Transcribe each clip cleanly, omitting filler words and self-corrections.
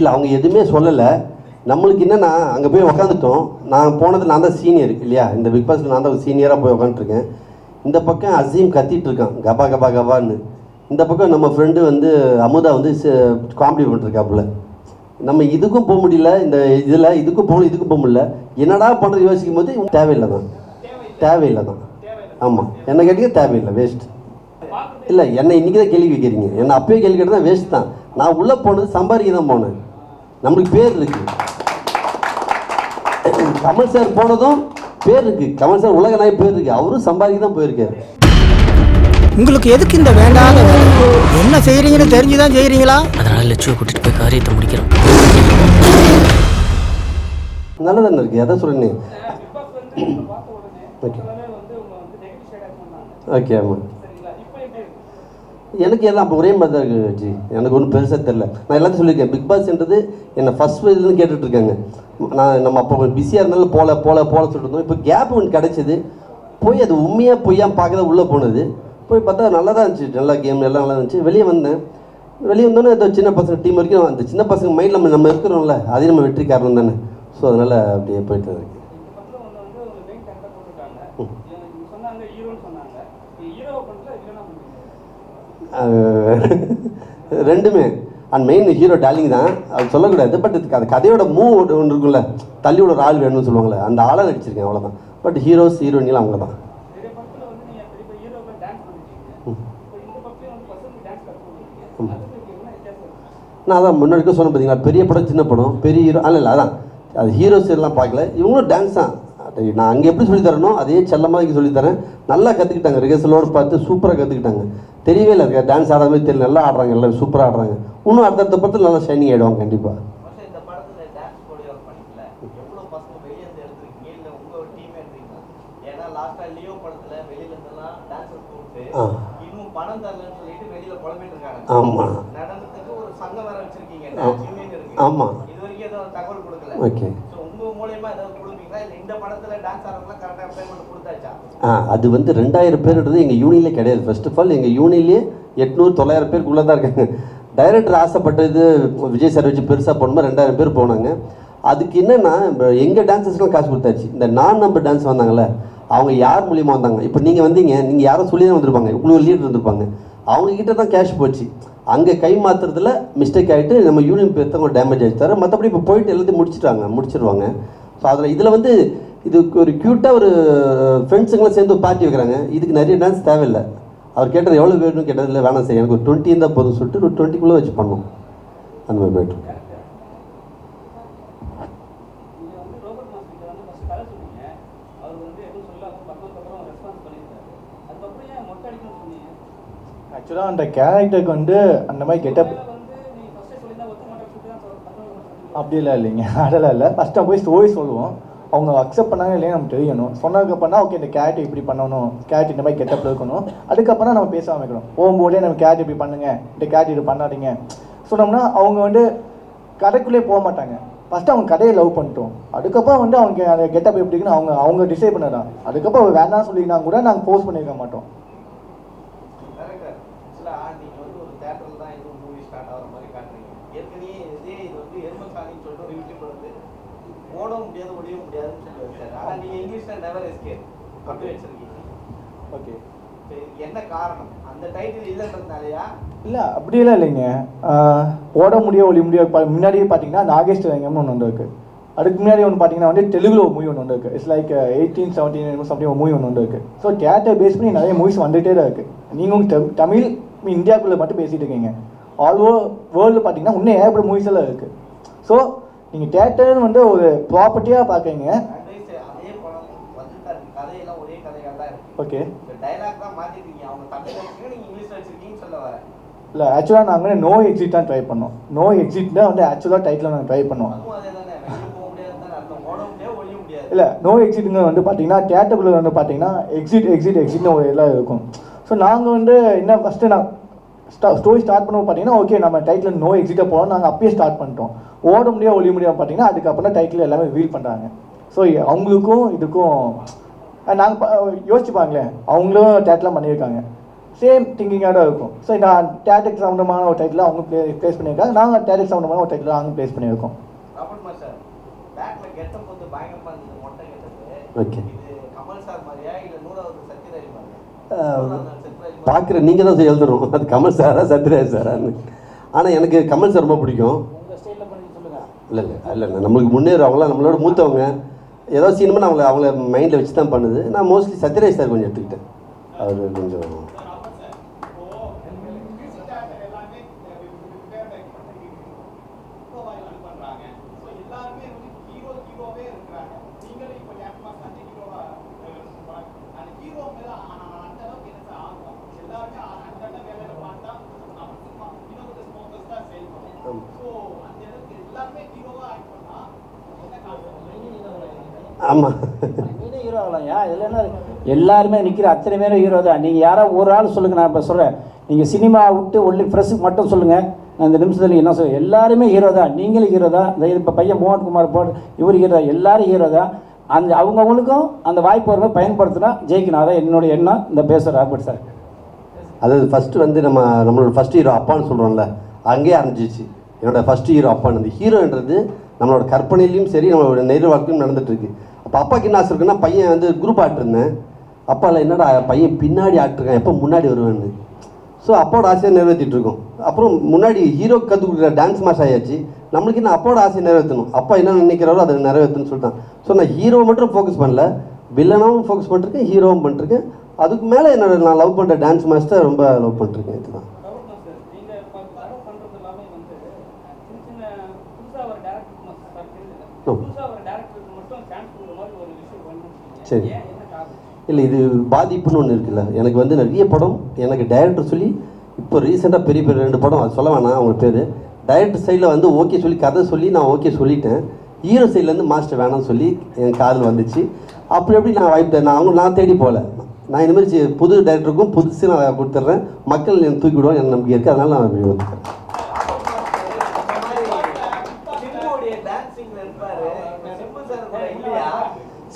இல்லை அவங்க எதுவுமே சொல்லலை. நம்மளுக்கு என்னென்னா அங்கே போய் உக்காந்துட்டோம். நான் போனது நான் தான் சீனியர் இல்லையா, இந்த பிக் பாஸில் நான் தான் சீனியராக போய் உக்காந்துருக்கேன். இந்த பக்கம் அசீம் கத்திட்டு இருக்கான் கபா கபா கபான்னு. இந்த பக்கம் நம்ம ஃப்ரெண்டு வந்து அமுதா வந்து காமெடி பண்ணிருக்காப்புல. நம்ம இதுக்கும் போக முடியல, இந்த இதில் இதுக்கும் போகணும் இதுக்கும் போக முடியல. என்னடா பண்ணுறது யோசிக்கும் போது தேவையில்லை தான். ஆமாம், என்ன கேட்டீங்க தேவையில்லை, வேஸ்ட். இல்லை, என்னை இன்றைக்கி தான் கேள்வி கேட்குறீங்க. என்னை அப்பயே கேள்வி கேட்டால் தான் வேஸ்ட் தான். நான் உள்ளே போனது சம்பாதிக்க தான் போனேன். நம்மளுக்கு பேர் இருக்குது. கமல் சார் போனதும் பேர் இருக்குது. கமல் சார் உலக நாய் பேர் இருக்குது. அவரும் சம்பாதிக்க தான் போயிருக்காரு. உங்களுக்கு எதுக்கு இந்த வேண்டாத என்ன செய்கிறீங்கன்னு தெரிஞ்சுதான் செய்கிறீங்களா? அதனால லட்சுவை கூட்டிட்டு போய் காரியத்தை முடிக்கிறோம். நல்லா தானே இருக்குது, அதான் சொல்லுங்க. Okay okay. ஆமாம், எனக்கு எல்லாம் அப்போ ஒரே மாதிரி தான் இருக்குது ஜி. எனக்கு ஒன்றும் பெருசாக தெரில. நான் எல்லாத்தையும் சொல்லியிருக்கேன். பிக் பாஸ்ன்றது என்னை ஃபஸ்ட் இதுலேருந்து கேட்டுட்ருக்காங்க. நம்ம அப்போ பிஸியாக இருந்தாலும் போல சொல்லிட்டு இருந்தோம். இப்போ கேப் ஒன்று கிடச்சிது. போய் அது உண்மையாக பொய்யா பார்க்க தான் உள்ளே போனது. போய் பார்த்தா நல்லா தான் இருந்துச்சு, நல்லா கேம் எல்லாம் நல்லா இருந்துச்சு. வெளியே வந்தோன்னே ஏதோ சின்ன பசங்க டீம் வரைக்கும் அந்த சின்ன பசங்க மைண்டில் நம்ம இருக்கிறோம்ல, அதே நம்ம வெற்றி காரணம் தானே. ஸோ அதனால் அப்படியே போயிட்டு இருக்கு. ரெண்டுமே அண்ட் மெயின் ஹீரோ டார்லிங் தான், அது சொல்லக்கூடாது. பட் அந்த கதையோட மூவ் ஒன்று இருக்குல்ல, தள்ளியோட ஒரு ஆள் வேணும்னு சொல்லுவாங்களே, அந்த ஆளை நடிச்சிருக்கேன், அவ்வளோதான். பட் ஹீரோஸ் ஹீரோயின்லாம் அவங்க தான். நான் அதான் முன்னாடி சொன்னேன் பார்த்தீங்களா, பெரிய படம் சின்ன படம், பெரிய ஹீரோ இல்லை அதான் அது ஹீரோஸ் எல்லாம் பார்க்கல. இவங்களும் டான்ஸ் தான். நான் அங்கே எப்படி சொல்லித்தரனோ அதே செல்லமாக இங்கே சொல்லித்தரேன். நல்லா கற்றுக்கிட்டாங்க, ரிஹர்சலோடு பார்த்து சூப்பராக கற்றுக்கிட்டாங்க. தெரியவே இல்லை இருக்கா டான்ஸ் ஆடாத மாதிரி தெரியல, நல்லா ஆடுறாங்க, எல்லாம் சூப்பராக ஆடுறாங்க. இன்னும் அடுத்தடுத்த படத்தில் நல்லா ஷைனிங் ஆகிடுவாங்க கண்டிப்பாக. ஆமாம் ஆமாம் ஓகே. அது வந்து 2000 பேருன்றது எங்கள் யூனியன்லேயே கிடையாது. ஃபர்ஸ்ட் ஆஃப் ஆல் எங்கள் யூனியன்லேயே 800-900 பேருக்குள்ளே தான் இருக்காங்க. டைரக்டர் ஆசைப்பட்டது விஜய் சார் வச்சு பெருசாக போனோமா 2000 பேர் போனாங்க. அதுக்கு என்னென்னா எங்கள் டான்ஸர்ஸ்லாம் காசு கொடுத்தாச்சு. இந்த நான் நம்பர் டான்ஸ் வந்தாங்கள்ல, அவங்க யார் மூலியமாக வந்தாங்க? இப்போ நீங்கள் வந்தீங்க, நீங்கள் யாரும் சொல்லி தான் வந்திருப்பாங்க, இவ்வளோ லீடர் இருந்திருப்பாங்க, அவங்கக்கிட்ட தான் கேஷ் போச்சு. அங்கே கை மாற்றுறதுல மிஸ்டேக் ஆகிட்டு நம்ம யூனியன் பேர்த்தவங்க டேமேஜ் ஆகிடுச்சு தவிர மற்றபடி இப்போ போயிட்டு எல்லாத்தையும் முடிச்சிருவாங்க. ஸோ அதில் இதில் வந்து இதுக்கு ஒரு க்யூட்டாக ஒரு ஃப்ரெண்ட்ஸுங்களாம் சேர்ந்து ஒரு பார்ட்டி வைக்கிறாங்க. இதுக்கு நிறைய டான்ஸ் தேவையில்லை. அவர் கேட்டது எவ்வளோ வேணும்னு கேட்டதில்லை, வேணாம் சார் எனக்கு ஒரு 20 இருந்தால் போதும் சொல்லிட்டு ஒரு 20க்குள்ளே வச்சு பண்ணோம். அந்த மாதிரி போய்ட்டு ஆக்சுவலாக அந்த கேரக்டருக்கு வந்து அந்த மாதிரி கெட்டப் அப்படிலாம் இல்லைங்க, அதெல்லாம் இல்லை. ஃபஸ்ட்டு போய் ஸ்டோரி சொல்லுவோம், அவங்க அக்செப்ட் பண்ணாங்க இல்லையா நமக்கு தெரியணும். சொன்னதுக்கப்புறம் ஓகே இந்த கேரக்டர் இப்படி பண்ணணும், கேரக்டர் இந்த மாதிரி கெட்டப் இருக்கணும், அதுக்கப்புறம் நம்ம பேச ஆரம்பிக்கணும். போகும்போதே நம்ம கேரக்டர் இப்படி பண்ணுங்க, இந்த கேரக்டர் இது பண்ணாதீங்க சொன்னோம்னா அவங்க வந்து கதைக்குள்ளே போக மாட்டாங்க. ஃபஸ்ட்டு அவங்க கதையை லவ் பண்ணிட்டோம், அதுக்கப்புறம் வந்து அவங்க அந்த கெட்டப் எப்படின்னு அவங்க டிசைட் பண்ணதான். அதுக்கப்புறம் வேண்டாம் சொல்லிங்கன்னா கூட நாங்கள் போஸ்ட் பண்ணியிருக்க மாட்டோம். இல்லை அப்படியெல்லாம் இல்லைங்க, ஓட ஒளிய முடியாது. முன்னாடியே பார்த்தீங்கன்னா நாகேஷ் ரங்கம்னு ஒன்று வந்திருக்கு. அதுக்கு முன்னாடி ஒன்று பார்த்தீங்கன்னா வந்து தெலுங்குல ஒரு மூவி ஒன்று வந்திருக்கு. இட்ஸ் லைக் 1817 சம்திங் ஒரு மூவி ஒன்று வந்திருக்கு. ஸோ தியேட்டர் பேஸ் பண்ணி நிறைய மூவிஸ் வந்துகிட்டே தான் இருக்குது. நீங்கள் தமிழ் இந்தியாவுக்குள்ளே மட்டும் பேசிகிட்டு இருக்கீங்க, ஆல் ஓவர் வேர்ல்டு பார்த்தீங்கன்னா இன்னும் ஏகப்பட்ட மூவிஸ் எல்லாம் இருக்குது. ஸோ நீங்கள் தியேட்டர்னு வந்து ஒரு ப்ராப்பர்ட்டியாக பார்க்குறீங்க. ஓகே இல்லை, ஆக்சுவலாக நாங்கள் நோ எக்ஸிட் தான் ட்ரை பண்ணோம். நோ எக்ஸிட் தான் வந்து ஆக்சுவலாக டைட்டில் நாங்கள் ட்ரை பண்ணோம். இல்லை, நோ எக்ஸிட்டுங்க வந்து பார்த்தீங்கன்னா தியேட்டருக்குள்ளே வந்து பார்த்தீங்கன்னா எக்ஸிட்னு ஒரு எல்லாம் இருக்கும். ஸோ நாங்கள் வந்து என்ன ஃபஸ்ட்டு நான் ஸ்டோரி ஸ்டார்ட் பண்ணுவோம் பார்த்தீங்கன்னா ஓகே நம்ம டைட்டில் நோ எக்ஸிட்டாக போகிறோம், நாங்கள் அப்பயே ஸ்டார்ட் பண்ணிட்டோம். ஓட முடியாது ஒளிய முடியாது பார்த்தீங்கன்னா அதுக்கப்புறம் டைட்டில் எல்லாமே வீல் பண்ணுறாங்க. ஸோ அவங்களுக்கும் இதுக்கும் நாங்கள் யோசிச்சுப்பாங்களேன், அவங்களும் தேட்டர்லாம் பண்ணியிருக்காங்க. சேம் திங்கிங்காக தான் இருக்கும். ஸோ நான் தேட்டருக்கு சம்மந்தமான ஒரு டைட்டில் அவங்க ப்ளேஸ் பண்ணியிருக்காங்க, நாங்கள் தேட்டருக்கு சம்மந்தமான ஒரு டைட்டில் அவங்க ப்ளேஸ் பண்ணியிருக்கோம். ஓகே, பார்க்குற நீங்கள் தான் எழுதணும் அது கமல் சாரா சத்யராஜ் சாரான்னு. ஆனால் எனக்கு கமல் சார் ரொம்ப பிடிக்கும். இல்லை நம்மளுக்கு முன்னேறவங்களாம் நம்மளோட மூத்தவங்க ஏதோ சினிமா அவங்கள மைண்டில் வச்சு தான் பண்ணுது. நான் மோஸ்ட்லி சத்யராஜ் சார் கொஞ்சம் எடுத்துக்கிட்டேன். அவர் கொஞ்சம் ஆமாம் ஹீரோ ஆகலாம்யா. இதில் என்ன எல்லாருமே நிற்கிற அத்தனை பேரும் ஹீரோ தான். நீங்கள் யாராவது ஒரு ஆள் சொல்லுங்கள், நான் இப்போ சொல்கிறேன். நீங்கள் சினிமா விட்டு ஒன்லி ஃப்ரெஷ்ஷுக்கு மட்டும் சொல்லுங்கள், நான் இந்த நிமிஷத்தில் என்ன சொல்ல, எல்லாருமே ஹீரோ தான். நீங்களும் ஹீரோ தான். இந்த இப்போ பையன் மோகன்குமார் இவர் ஹீரோ, எல்லாரும் ஹீரோ தான். அந்த அவங்கவுங்களுக்கும் அந்த வாய்ப்பு வரும்போது பயன்படுத்தினா ஜெயிக்கணும். அதான் என்னுடைய எண்ணம். இந்த பேசுகிற ராபர்ட் சார். அதாவது ஃபஸ்ட்டு வந்து நம்மளோட ஃபஸ்ட் ஹீரோ அப்பான்னு சொல்கிறோம்ல, அங்கேயே ஆரம்பிச்சிச்சு. என்னோடய ஃபஸ்ட் ஹீரோ அப்பான்னு. அந்த ஹீரோன்றது நம்மளோட கற்பனையிலையும் சரி நம்மளோட நேரு வாழ்க்கையும் நடந்துகிட்ருக்கு. அப்போ அப்பாவுக்கு என்ன ஆசை இருக்குன்னா, பையன் வந்து குரூப் ஆட்டிருந்தேன். அப்பாவில் என்னடா பையன் பின்னாடி ஆட்டிருக்கான், எப்போ முன்னாடி வருவேன்னு. ஸோ அப்பாவோட ஆசையை நிறைவேற்றிட்டுருக்கோம். அப்புறம் முன்னாடி ஹீரோ கற்றுக் கொடுக்குற டான்ஸ் மாஸ்டர் ஆயாச்சு. நம்மளுக்கு என்ன அப்பாவோட ஆசையை நிறைவேற்றணும், அப்பா என்ன நினைக்கிறாரோ அதை நிறைவேற்றணும்னு சொல்லிட்டான். ஸோ நான் ஹீரோவை மட்டும் ஃபோக்கஸ் பண்ணல, வில்லனாகவும் ஃபோக்கஸ் பண்ணிருக்கேன், ஹீரோவும் பண்ணிருக்கேன். அதுக்கு மேலே நான் லவ் பண்ணுற டான்ஸ் மாஸ்டர் ரொம்ப லவ் பண்ணிருக்கேன். இதுதான் சரி. இல்லை, இது பாதிப்புன்னு ஒன்று இருக்குல்ல. எனக்கு வந்து நிறைய படம் எனக்கு டைரக்டர் சொல்லி இப்போ ரீசெண்டாக பெரிய 2 படம் அது சொல்ல வேணாம் அவங்க பேர். டைரக்டர் சைடில் வந்து ஓகே சொல்லி கதை சொல்லி நான் ஓகே சொல்லிட்டேன். ஹீரோ சைட்லேருந்து மாஸ்டர் வேணாம்னு சொல்லி என் காதில் வந்துச்சு. அப்படி எப்படி நான் வாய்ப்பு நான் தேடி போகல. நான் இந்தமாதிரி புது டைரக்டருக்கும் புதுசு நான் கொடுத்துட்றேன், மக்கள் எனக்கு தூக்கி விடுவோம் எனக்கு நம்பிக்கை இருக்குது. அதனால் நான் அப்படி ஒத்துக்கிறேன்.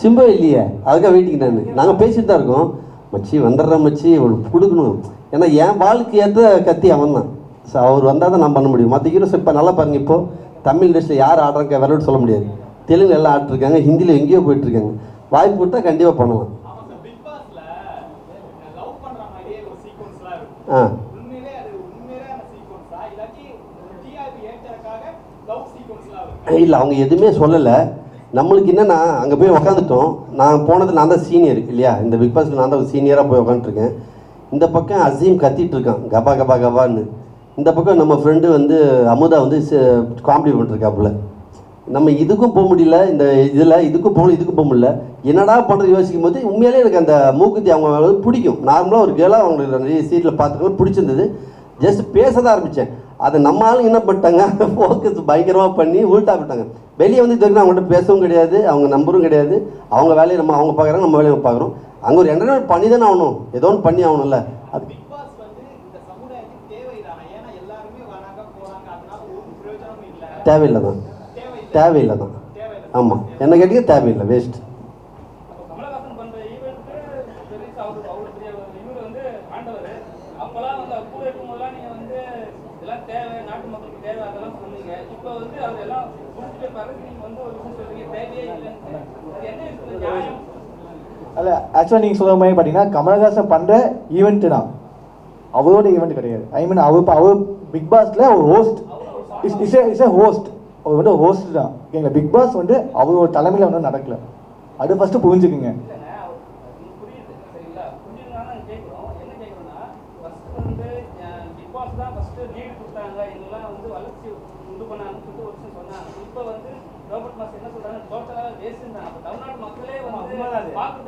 சிம்பு இல்லையே, அதுக்காக வெயிட்டிங். நாங்கள் பேசிட்டு தான் இருக்கோம். மச்சி வந்துடுறேன் மச்சி, கொடுக்கணும். ஏன்னா என் வாழ்க்கை ஏற்ற கத்தி அவன் தான். ஸோ அவர் வந்தால் தான் நான் பண்ண முடியும். மற்ற ஹீரோஸ் இப்போ நல்லா பாருங்கள், இப்போது தமிழ் இண்டஸ்ட்ரியில் யார் ஆடுறாங்க விளையாட்டு சொல்ல முடியாது. தெலுங்கு எல்லாம் ஆட்டிருக்காங்க, ஹிந்தியில் எங்கேயோ போயிட்டுருக்காங்க. வாய்ப்பு கொடுத்தா கண்டிப்பாக பண்ணலாம். ஆ இல்லை, அவங்க எதுவுமே சொல்லலை. நம்மளுக்கு என்னென்னா அங்கே போய் உக்காந்துட்டோம். நான் போனது நான் தான் சீனியர் இல்லையா, இந்த பிக் பாஸில் நான் தான் ஒரு சீனியராக போய் உக்காந்துருக்கேன். இந்த பக்கம் அசீம் கத்திட்டு இருக்கான் கபா கபா கபான்னு. இந்த பக்கம் நம்ம ஃப்ரெண்டு வந்து அமுதா வந்து காமெடி பண்ணிருக்காப்புல. நம்ம இதுக்கும் போக முடியல, இந்த இதில் இதுக்கும் போகணும் இதுக்கும் போக முடியல. என்னடா பண்ணுறது யோசிக்கும் போது உண்மையிலே எனக்கு அந்த மூக்குத்தி அவங்க பிடிக்கும். நார்மலாக ஒரு கேளாக அவங்களுக்கு நிறைய சீட்டில் பார்த்துக்கணும் பிடிச்சிருந்தது. ஜஸ்ட் பேச தான் ஆரம்பித்தேன். அதை நம்ம ஆளுங்க என்ன பண்ணிட்டாங்க, ஃபோக்கஸ் பயங்கரமாக பண்ணி உள்ட்டா விட்டாங்க. வெளியே வந்து இது வரைக்கும் அவங்கள்ட்ட பேசவும் கிடையாது, அவங்க நம்பரும் கிடையாது. அவங்க வேலையை அவங்க பார்க்குறாங்க, நம்ம வேலையை பார்க்குறோம். அங்கே ஒரு என்டர்டைன்மெண்ட் பண்ணி தானே ஆகணும், ஏதோ ஒன்று பண்ணி ஆகணும்ல. அது தேவையில்லை தான், தேவையில்லை தான். ஆமாம், என்ன கேட்டீங்க, தேவையில்லை, வேஸ்ட். அல்ல, ஆக்சுவலாக நீங்கள் சொல்கிற மாதிரி பார்த்தீங்கன்னா கமலஹாசன் பண்ணுற ஈவெண்ட்டு தான், அவரோட ஈவெண்ட் கிடையாது. ஐ மீன் அவர் பிக் பாஸில் ஒரு ஹோஸ்ட், இஸ் எ ஹோஸ்ட். அவர் வந்து ஹோஸ்ட் தான், ஓகேங்களா. பிக் பாஸ் வந்து அவரோட தலைமையில் ஒன்றும் நடக்கல. அது ஃபஸ்ட்டு புரிஞ்சுக்குங்க.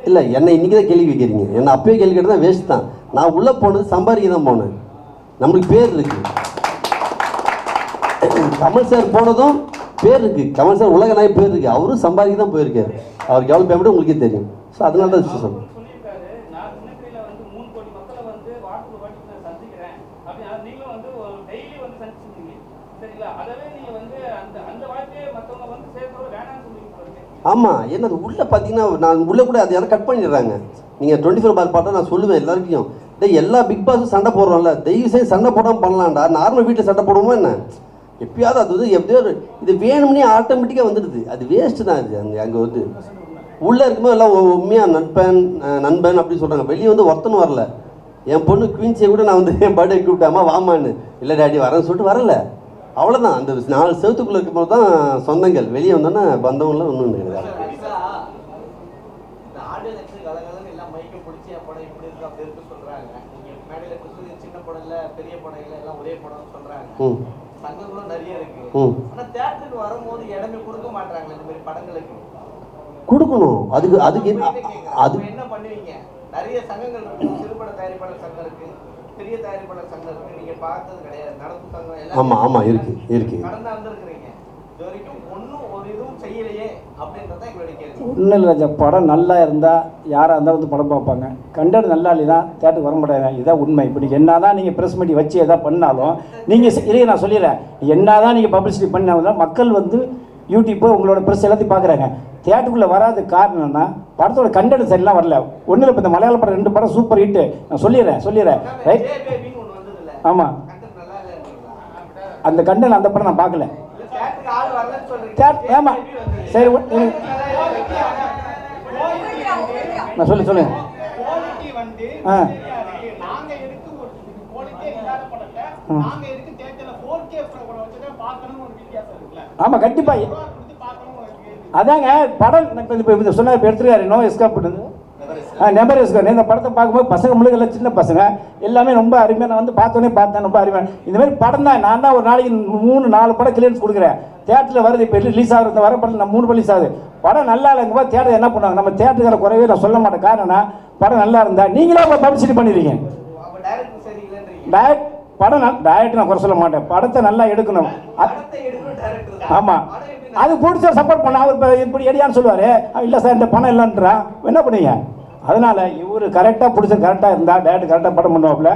இல்லை, என்னை இன்றைக்கி தான் கேள்வி கேட்குறீங்க. என்னை அப்பயே கேள்வி கேட்டால் தான் வேஸ்ட் தான். நான் உள்ளே போனது சம்பாதிக்க தான் போனேன். நம்மளுக்கு பேர் இருக்குது. கமல் சார் போனதும் பேர் இருக்குது. கமல் சார் உலக நாய் பேர் இருக்குது. அவரும் சம்பாதிக்க தான் போயிருக்காரு. அவருக்கு எவ்வளோ பேமெண்ட்டு உங்களுக்கே தெரியும். ஸோ அதனால தான் சொல்கிறேன். ஆமாம், என்னது உள்ளே பார்த்தீங்கன்னா நான் உள்ளே கூட அதை யாரும் கட் பண்ணிடுறாங்க. நீங்கள் 24 பார் பார்த்தா நான் சொல்லுவேன் எல்லாருக்கையும், டேய் எல்லா பிக் பாஸும் சண்டை போடுறோம்ல, தயவு செய்து சண்டை போடாமல் பண்ணலாம்டா. நார்மல் வீட்டில் சண்டை போடுவோமா என்ன? எப்பயாவது அது வந்து எப்படியோ இது வேணும்னே ஆட்டோமேட்டிக்காக வந்துடுது. அது வேஸ்ட்டு தான். அது அங்கே வந்து உள்ளே இருக்கும்போது எல்லாம் உண்மையாக நண்பன் அப்படி சொல்கிறாங்க. வெளியே வந்து ஒருத்தனும் வரல. என் பொண்ணு குவீன்ஸை கூட நான் வந்து என் பர்த்டே கூப்பிட்டாமா வாமான்னு, இல்லை டேடி வரேன்னு சொல்லிட்டு வரல. அவ்வளோதான். அந்த 4 செவத்துக்குள்ளே இருக்கும்போது தான் சொந்தங்கள். வெளியே வந்தோன்னா பந்தவங்களாம் ஒன்றும் கிடையாது. கொடுக்கணும். அதுக்கு என்ன பண்ணுவீங்க? நிறைய சங்கங்கள் இருக்கு, சிறுபட தயாரிப்பாளர் சங்கம் இருக்கு, பெரிய தயாரிப்பாளர் சங்கம் இருக்கு. நீங்க பார்த்தது கிடையாது. நடப்பு சங்கம் எல்லாம் ஆமா இருக்கு கடந்து வந்திருக்கிறீங்க. இது வரைக்கும் ஒன்றும் ஒரு இதுவும் செய்யலையே அப்படின்றத எங்களுடைய கேள்வி. ஒன்றும் இல்லை ராஜா, படம் நல்லா இருந்தால் யாராக இருந்தாலும் வந்து படம் பார்ப்பாங்க. கண்டென்ட் நல்லா இல்லைன்னா தேட்டருக்கு வர முடியாது. இதான் உண்மை. இப்போ நீங்கள் என்ன தான் நீங்கள் ப்ரெஸ் மீட் வச்சு எதாவது பண்ணாலும் நீங்கள் இல்லையே, நான் சொல்லிடுறேன், என்ன தான் நீங்கள் பப்ளிசிட்டி பண்ணாலும் மக்கள் வந்து யூடியூப்பு உங்களோட ப்ரெஸ் எல்லாத்தையும் பார்க்குறாங்க. தியேட்டருக்குள்ளே வராது காரணம் என்ன? படத்தோட கண்டென்ட் சரிலாம் வரல. ஒன்றும் இல்லை, இப்போ இந்த மலையாள படம் 2 படம் சூப்பர் ஹிட்டு. நான் சொல்லிடுறேன் ரைட். ஆமாம், அந்த கண்டென்ட் அந்த படம் நான் பார்க்கல. ஆமாம் சரி, நான் சொல்லுங்க. ஆ ஆமாம் கண்டிப்பாக. அதாங்க படம் இப்போ சொன்னார், இப்போ எடுத்துருக்காரு நோ எஸ்கேப் நெவர் எஸ்கேப். இந்த படத்தை பார்க்கும்போது பசங்க முழுக்க சின்ன பசங்க எல்லாமே ரொம்ப அருமையாக. நான் வந்து பார்த்தேன் ரொம்ப அருமையாக. இந்த மாதிரி படம் தான். நான் தான் ஒரு நாளைக்கு 3-4 படம் கிளியரன்ஸ் கொடுக்குறேன். தேட்டரில் வருது. இப்போ ரிலீஸ் ஆகுது, வர படம் நான் 3 ரிலீஸ் ஆகுது. படம் நல்லா இல்லைங்க போது தேட்டர் என்ன பண்ணுவாங்க? நம்ம தேட்டருக்கிற குறைவே நான் சொல்ல மாட்டேன். காரணம் படம் நல்லா இருந்தால் நீங்களே பப்ளிசிட்டி பண்ணிடுறீங்க. டைரக்ட் நான் குறை சொல்ல மாட்டேன். படத்தை நல்லா எடுக்கணும். ஆமாம், அது பிடிச்ச சப்போர்ட் பண்ண. அவர் இப்படி எடியான்னு சொல்லுவார். இல்லை சார் இந்த பணம் இல்லைன்றான், என்ன பண்ணுவீங்க? அதனால் இவர் கரெக்டாக பிடிச்ச கரெக்டாக இருந்தால் டேரக்ட் கரெக்டாக படம் பண்ணுவாப்புல.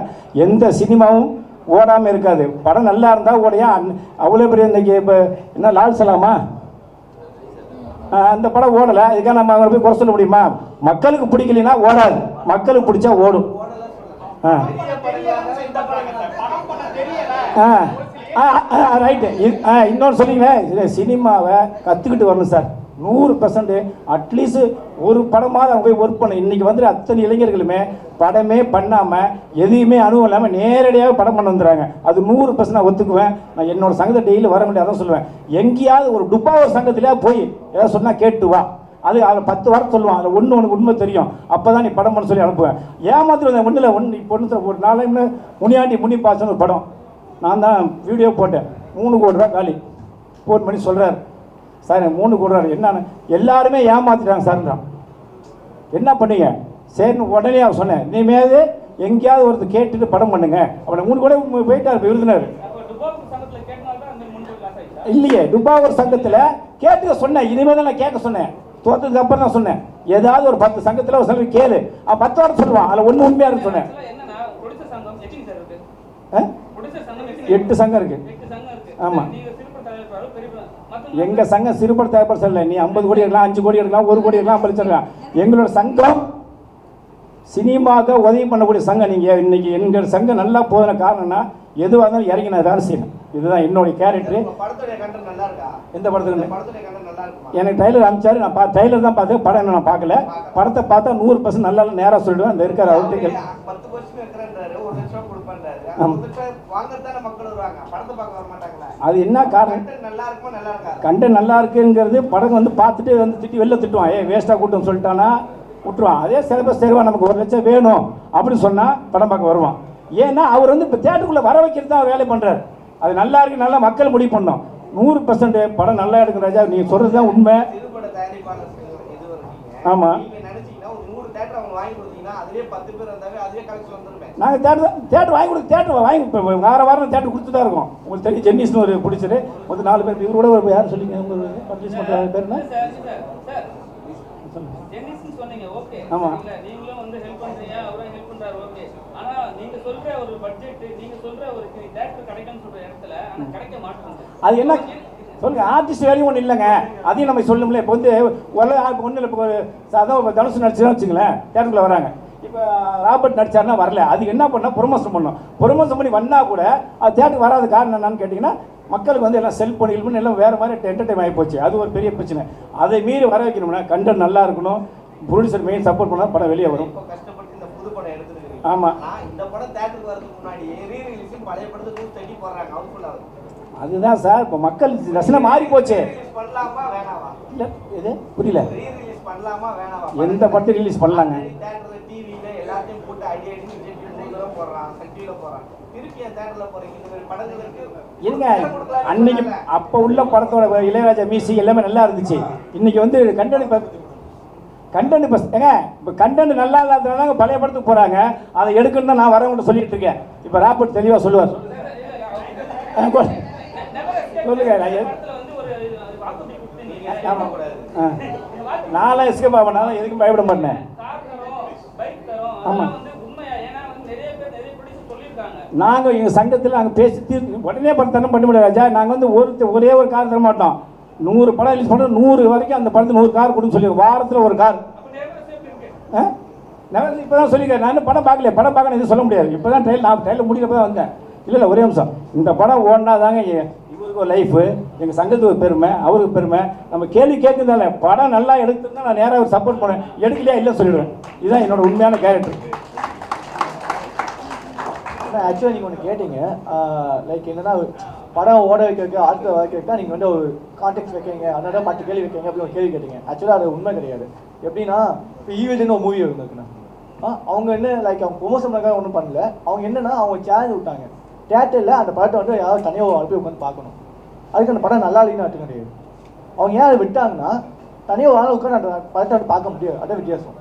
எந்த சினிமாவும் ஓடாமல் இருக்காது. படம் நல்லா இருந்தால் ஓடையா. அவ்வளோ பெரிய இன்றைக்கி இப்போ என்ன லால் சலாமா அந்த படம் ஓடலை. இதுக்காக நம்ம அவரை போய் குறை சொல்ல முடியுமா? மக்களுக்கு பிடிக்கலைன்னா ஓடாது, மக்களுக்கு பிடிச்சா ஓடும். ரைட்டு. இன்னொன்று சொன்னீங்க, சினிமாவை கற்றுக்கிட்டு வரணும் சார். 100% அட்லீஸ்ட் ஒரு படமாவது அவங்க போய் ஒர்க் பண்ண. இன்றைக்கி வந்து அத்தனை இளைஞர்களுமே படமே பண்ணாமல் எதையுமே அனுபவம் இல்லாமல் நேரடியாக படம் பண்ண வந்துடுறாங்க. அது 100% நான் ஒத்துக்குவேன். நான் என்னோட சங்கத்தை டெய்லி வர முடியாது தான் சொல்லுவேன். எங்கேயாவது ஒரு ஒரு சங்கத்திலே போய் ஏதாவது சொன்னால் கேட்டு வா. அது அதில் 10 வாரம் சொல்லுவான். அதில் உனக்கு உண்மை தெரியும். அப்போ தான் நீ படம் பண்ண சொல்லி அனுப்புவேன். ஏமாத்திரம் ஒன்றில் இப்போ ஒரு நாளைக்கு முனி பாசன்னு ஒரு படம் நான் தான் வீடியோ போட்டேன். 3 கோடி ரூபா காலி. ஃபோன் பண்ணி சொல்கிறார், சார் எனக்கு 3 கோடி ரூபா என்னன்னு எல்லாருமே ஏமாத்திட்டாங்க சார்ன்றான். என்ன பண்ணீங்க? சரின்னு உடனே அவன் சொன்னேன், இனிமேல் எங்கேயாவது ஒருத்தர் கேட்டுட்டு படம் பண்ணுங்க. அவனை 3 கோடி போயிட்டார் விருதுனர். இல்லையே, டுபாகூர் சங்கத்தில் கேட்டுக்க சொன்னேன். இனிமேல் தான் நான் கேட்க சொன்னேன். தோற்றதுக்கு அப்புறம் தான் சொன்னேன், ஏதாவது ஒரு 10 சங்கத்தில் ஒரு சில கேளு. அவன் 10 வாரம் சொல்லுவான். அதில் ஒன்று உண்மையாக இருக்கு சொன்னேன். 8 சங்கம் இருக்கு. ஆமாம், எங்கள் சங்கம் சிறுபட தயாரிப்பாளர் சொல்லலை. நீ 50 கோடி எடுக்கலாம், 5 கோடி எடுக்கலாம், 1 கோடி எடுக்கலாம், 50 லட்சம். எங்களோட சங்கம் சினிமாவுக்கு உதவி பண்ணக்கூடிய சங்கம். நீங்கள் இன்னைக்கு எங்கள் சங்கம் நல்லா போகிற காரணம்னா எதுவாக இருந்தாலும் இறங்கி நான் வேலை செய்யணும். இதுதான் என்னுடைய கேரக்டரு. எந்த படத்துக்கு எனக்கு ட்ரைலர் அனுப்பிச்சாரு. நான் ட்ரைலர் தான் பார்த்தேன், படம் என்ன நான் பார்க்கல. படத்தை பார்த்தா 100% நல்லா நேராக சொல்லிடுவேன். அந்த இருக்கிற அவருக்கு அது என்ன காரணம்? கண்டென்ட் நல்லா இருக்குங்கிறது படம் வந்து பார்த்துட்டு வந்து திட்டி வெளில திட்டுவான். வேஸ்ட்டாக கூட்டம் சொல்லிட்டானா விட்டுருவான். அதே சிலபஸ் தேர்வா நமக்கு 1 லட்சம் வேணும் அப்படின்னு சொன்னால் படம் பார்க்க வருவான். ஏன்னா அவர் வந்து இப்போ தேட்டருக்குள்ளே வர வைக்கிறது தான் அவர் வேலை பண்ணுறாரு. அது நல்லா இருக்கு, நல்லா மக்கள் முடிவு பண்ணோம். 100% படம் நல்லா எடுக்கும் ராஜா. நீங்கள் சொல்கிறது தான் உண்மை. ஆமாம், நாங்கள் தேட்டர் வாங்கி கொடுத்து தேட்டர் வாங்கி இப்போ வாரம் தேட்டர் கொடுத்து தான் இருக்கோம். உங்களுக்கு தெரியும், ஜென்னிஸ்னு ஒரு பிடிச்சது ஒரு 4 பேர். இவரோட ஒரு யார் சொல்லிங்க உங்களுக்கு பப்ளிஷ் பண்ணுற பேர் என்ன? ஆமாம், நீங்களும் வந்து ஹெல்ப் பண்றீங்க, அவரும் ஹெல்ப் பண்றாரு. ஓகே, ஆனா நீங்க சொல்ற ஒரு பட்ஜெட், நீங்க சொல்ற ஒரு தேட்டர் கிடைக்கும்னு சொல்ற இடத்துல ஆனா கிடைக்க மாட்டேங்குது. அது என்ன சொல்லுங்க? ஆர்டிஸ்ட் வேலையும் ஒன்றும் இல்லைங்க. அதையும் நம்ம சொல்லணும்ல. இப்போ வந்து ஒன்றும் இல்லை. இப்போ அதான் தனுசு நடிச்சுதான் வச்சுங்களேன், தேட்டருக்குள்ள வராங்க. இப்போ ராபர்ட் நடிச்சாருன்னா வரல, அதுக்கு என்ன பண்ணால் ப்ரொமோஷன் பண்ணோம். ப்ரொமோஷன் பண்ணி வந்தால் கூட அது தேட்டருக்கு வராத காரணம் என்னன்னு கேட்டிங்கன்னா, மக்களுக்கு வந்து எல்லாம் செல்ஃபோன் இல்போன் எல்லாம் வேறு மாதிரி என்டர்டைன் ஆகி போச்சு. அது ஒரு பெரிய பிரச்சனை. அதை மீறி வர வைக்கணும்னா கண்டென்ட் நல்லா இருக்கணும், ப்ரொடியூசர் மெயின் சப்போர்ட் பண்ணால் படம் வெளியே வரும். இப்போ கஷ்டப்பட்டு இந்த புது படம் எடுத்துருக்கீங்க. ஆமாம், இந்த படம் தேட்டருக்கு வரதுக்கு முன்னாடி ரீ-ரிலீஸும் பழைய படத்துக்கு தட்டி போடுறாங்க, ஹவுஸ்ஃபுல் ஆகுது. அதுதான் சார் இப்போ மக்கள் ரசனை மாறி போச்சு. ரீ-ரிலீஸ் பண்ணலாமா வேணாவா? இல்லை இது புரியல. ரீ-ரிலீஸ் பண்ணலாமா வேணாவா? எந்த படத்தை ரிலீஸ் பண்ணலாங்க? தேட்டர்ல டிவில எல்லாத்தையும் போட்டு அடி விஜய் மூணு தடவை போடுறான், சக்தியில போடுறான். திருப்பி என் தேட்டர்ல போறீங்க. இந்த மாதிரி படங்களுக்கு இருங்க, அன்னைக்கு அப்போ உள்ள படத்தோட இளையராஜா மியூசிக் எல்லாமே நல்லா இருந்துச்சு. இன்னைக்கு வந்து கண்டென்ட் இப்போ ஏங்க இப்போ கண்டென்ட் நல்லா இல்லாததுனால பழைய படத்துக்கு போகிறாங்க. அதை எடுக்கணும்னு தான் நான் வரவங்கள்ட்ட சொல்லிட்டு இருக்கேன். இப்போ ராபர்ட் தெளிவாக சொல்லுவார். சொல்லுங்க. நான்லாம் எஸ்கே பாபனால எதுக்கும் பயப்பட மாட்டேன். ஆமாம், நாங்கள் எங்கள் சங்கத்தில் நாங்கள் பேசி உடனே படத்தனம் பண்ண முடியாது ராஜா. நாங்கள் வந்து ஒரே ஒரு கார் தர மாட்டோம். 100 படம் ரிலீஸ் பண்ணுறோம், 100 வரைக்கும் அந்த படத்துக்கு 100 கார் கொடுன்னு சொல்லிடுவோம். வாரத்தில் ஒரு கார். இப்போ தான் சொல்லிக்கிறேன். நான் படம் பார்க்கல, படம் பார்க்கணும் எதுவும் சொல்ல முடியாது. இப்போ தான் நான் ட்ரெயிலில் முடிக்கிறப்ப தான் வந்தேன். இல்லை ஒரே நிமிஷம். இந்த படம் ஓடினா தாங்க இவருக்கு ஒரு லைஃபு, எங்கள் சங்கத்துக்கு ஒரு பெருமை, அவருக்கு பெருமை. நம்ம கேள்வி கேட்குறதால படம் நல்லா எடுத்துருந்தா நான் நேராக ஒரு சப்போர்ட் பண்ணுவேன். எடுக்கலையா இல்லை சொல்லிடுவேன். இதுதான் என்னோட உண்மையான கேரக்டர். ஆக்சுவலாக நீங்கள் ஒன்று கேட்டீங்க, லைக் என்னன்னா படம் ஓட வைக்க ஆட்களை வைக்க நீங்கள் வந்து ஒரு கான்டெக்ட் வைக்கீங்க, அதனால 10 கேள்வி வைக்கீங்க அப்படின்னு ஒரு கேள்வி கேட்டீங்க. ஆக்சுவலாக அது உண்மை கிடையாது. எப்படின்னா இப்போ ஈவில்னு ஒரு மூவி இருந்துருக்குண்ணா, அவங்க என்ன லைக் அவங்க ப்ரொமோஷன் ஒன்றும் பண்ணல. அவங்க என்னன்னா அவங்க சேலஞ்ச் விட்டாங்க தேட்டரில் அந்த படத்தை வந்து யாராவது தனியாக அனுப்பி உட்காந்து பார்க்கணும். அதுக்கு அந்த படம் நல்லா இல்லைன்னு அர்த்தம் கிடையாது. அவங்க ஏன் அதை விட்டாங்கன்னா தனியாக ஒரு ஆள் உட்காந்து அந்த படத்தை வந்து பார்க்க முடியாது. அதான் வித்தியாசம்.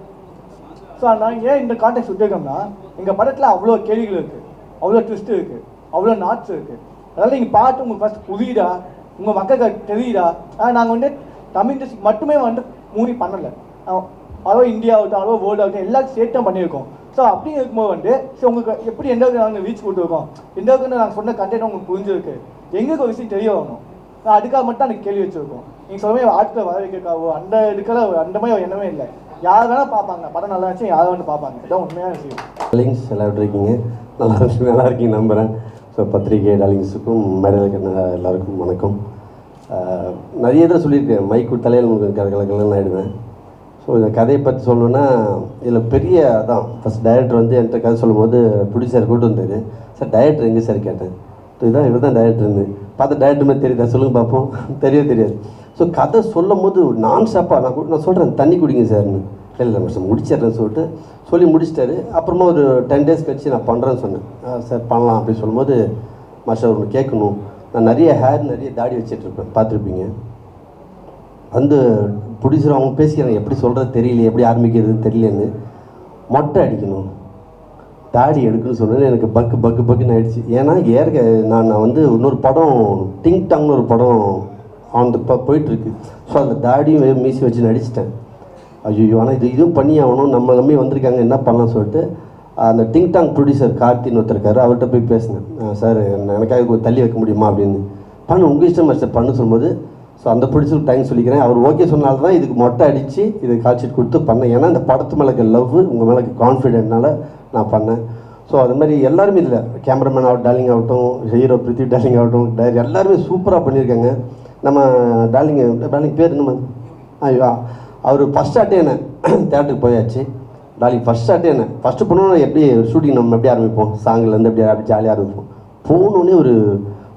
ஸோ அதனால் ஏன் இந்த கான்டெக்ட் விட்டுருக்கோம்னா, எங்கள் படத்தில் அவ்வளோ கேள்விகள் இருக்குது, அவ்வளோ ட்விஸ்ட் இருக்குது, அவ்வளோ நாட்ஸ் இருக்குது. அதனால் நீங்கள் பார்த்து உங்களுக்கு ஃபஸ்ட் புரியுதா, உங்கள் மக்களுக்கு தெரியுதா. நாங்கள் வந்து தமிழ் இண்டஸ்ட்ரி மட்டுமே வந்து மூவி பண்ணலை, அளவு இந்தியா ஆகட்டும், அளவு வேர்ல்டு ஆகட்டும், எல்லாத்தையும் சேர்த்து தான் பண்ணியிருக்கோம். ஸோ அப்படி இருக்கும்போது வந்து ஸோ உங்களுக்கு எப்படி எந்த அளவுக்கு நாங்கள் ரீச் கொடுத்துருக்கோம், எந்த அளவுக்கு நாங்கள் சொன்ன கண்டென்ட் உங்களுக்கு புரிஞ்சிருக்கு, எங்களுக்கு ஒரு விஷயம் தெரிய வரணும். அதுக்காக மட்டும் எனக்கு கேள்வி வச்சுருக்கோம். நீங்கள் சொல்லுமே ஆட்களை வர வைக்கிறக்காவோ அந்த இதுக்கெல்லாம் அந்த மாதிரி எண்ணமே இல்லை. யார் வேணால் பார்ப்பாங்க, படம் நல்லா இருந்துச்சு, யார் வேணும் பார்ப்பாங்க. இதான் உண்மையான விஷயம். டார்லிங்ஸ் எல்லாரும் இருக்கீங்க, நல்லா இருக்கீங்க நம்புகிறேன். ஸோ பத்திரிகை டார்லிங்ஸுக்கும் மேடையில் இருக்கிற எல்லாருக்கும் வணக்கம். நிறைய இதை சொல்லியிருக்கேன், மைக்கு தலையில் உங்களுக்கு கலகலன்னு ஆகிடுவேன். ஸோ இந்த கதையை பற்றி சொல்லணுன்னா இதில் பெரிய அதான் ஃபஸ்ட் டைரக்டர் வந்து என்கிட்ட கதை சொல்லும்போது ப்ரொடியூசர் கூட்டு வந்தார். சார் டைரக்டர் எங்கே சார் கேட்டேன். ஸோ இதான் இவர் தான் டைரக்டர்னு பார்த்து டைரக்டர் மாதிரி தெரியுதா சொல்லுங்கள் பார்ப்போம். தெரியாது. ஸோ கதை சொல்லும் போது நான் ஸ்டாப்பாக நான் சொல்கிறேன் தண்ணி குடிங்க சார்னு. இல்லை மாஸ்டர் முடிச்சிட்றேன்னு சொல்லிட்டு சொல்லி முடிச்சிட்டாரு. அப்புறமா ஒரு 10 days கழிச்சு நான் பண்ணுறேன்னு சொன்னேன். சார் பண்ணலாம் அப்படின்னு சொல்லும்போது, மாஸ்டர் ஒன்று கேட்கணும், நான் நிறைய தாடி வச்சிட்ருப்பேன், பார்த்துருப்பீங்க. வந்து ப்ரொடியூசர் அவங்க பேசிக்கிறாங்க, எப்படி சொல்கிறது தெரியல, எப்படி ஆரம்பிக்கிறதுன்னு தெரியலன்னு. மொட்டை அடிக்கணும், தாடி எடுக்கணும்னு சொன்னேன்னு எனக்கு பக்குன்னு ஆகிடுச்சு. ஏன்னா நான் வந்து இன்னொரு படம் டிங் டாங்னு ஒரு படம் அந்த போயிட்டுருக்கு. ஸோ அந்த தாடியும் மீசி வச்சு நடிச்சிட்டேன். ஐயோ ஆனால் இதுவும் பண்ணி ஆகணும், நம்ம நம்பி வந்திருக்காங்க, என்ன பண்ணலாம்னு சொல்லிட்டு அந்த டிங் டாங் ப்ரொடியூசர் கார்த்தின்னு ஒருத்தருக்காரு, அவர்கிட்ட போய் பேசினேன். சார் எனக்காக தள்ளி வைக்க முடியுமா அப்படின்னு. உங்கள் இஷ்டம் மாஸ்டர் பண்ணு சொல்லும்போது, ஸோ அந்த ப்ரொடியூசருக்கு டைம் சொல்லிக்கிறேன். அவர் ஓகே சொன்னால்தான் தான் இதுக்கு மொட்டை அடித்து இது கால்ஷீட் கொடுத்து பண்ணேன். ஏன்னா இந்த படத்து மேலே லவ், உங்கள் மேலே கான்ஃபிடென்ட்னால நான் பண்ணேன். ஸோ அது மாதிரி எல்லாருமே இதில் கேமராமேன் டார்லிங் ஆகட்டும், ஹீரோ பிரித்தி டார்லிங் ஆகட்டும், எல்லாருமே சூப்பராக பண்ணியிருக்காங்க. நம்ம டார்லிங் பேர் என்னமா, ஐயோ அவர் ஃபஸ்ட் ஷாட்டே என்ன தேட்டருக்கு போயாச்சு. டார்லிங் ஃபஸ்ட் ஷாட்டே என்ன ஃபஸ்ட்டு போனோன்னா எப்படி ஷூட்டிங் நம்ம எப்படி ஆரம்பிப்போம், சாங்கிலேருந்து அப்படி ஜாலியாக ஆரம்பிப்போம். போகணுன்னே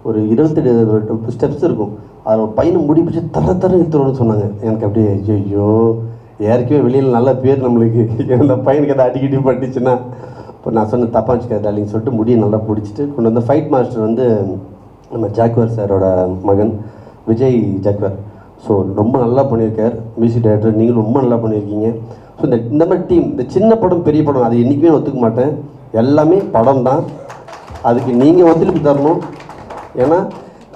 ஒரு 27 ஸ்டெப்ஸ் இருக்கும். அதில் ஒரு பையனை முடி பிடிச்சி தர இழுத்துருவோன்னு சொன்னாங்க. எனக்கு அப்படியே ஐயோ ஏற்கனவே வெளியில் நல்ல பேர் நம்மளுக்கு, அந்த பையனுக்கு எதாவது அடிக்கடி பட்டுச்சுன்னா இப்போ நான் சொன்ன தப்பாக வச்சுக்காது டார்லிங் சொல்லிட்டு முடியை நல்லா பிடிச்சிட்டு கொண்டு வந்த ஃபைட் மாஸ்டர் வந்து நம்ம ஜாக்வர் சாரோட மகன் விஜய் ஜாக்வர். ஸோ ரொம்ப நல்லா பண்ணியிருக்கார். மியூசிக் டைரக்டர் நீங்களும் ரொம்ப நல்லா பண்ணியிருக்கீங்க. ஸோ இந்த மாதிரி டீம், இந்த சின்ன படம் பெரிய படம் அது என்றைக்குமே ஒத்துக்க மாட்டேன். எல்லாமே படம் தான், அதுக்கு நீங்கள் ஒத்துழைப்பு தரணும். ஏன்னா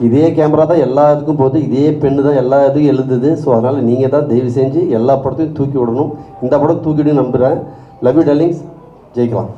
இதே கேமரா தான் எல்லா இதுக்கும் போகுது, இதே பெண்ணு தான் எல்லா இதுக்கும் எழுதுது. ஸோ அதனால் நீங்கள் தான் தயவு செஞ்சு எல்லா படத்தையும் தூக்கி விடணும். இந்த படம் தூக்கிவிடுன்னு நம்புகிறேன். லவ் யூ டார்லிங்ஸ், ஜெயிக்கலாம்.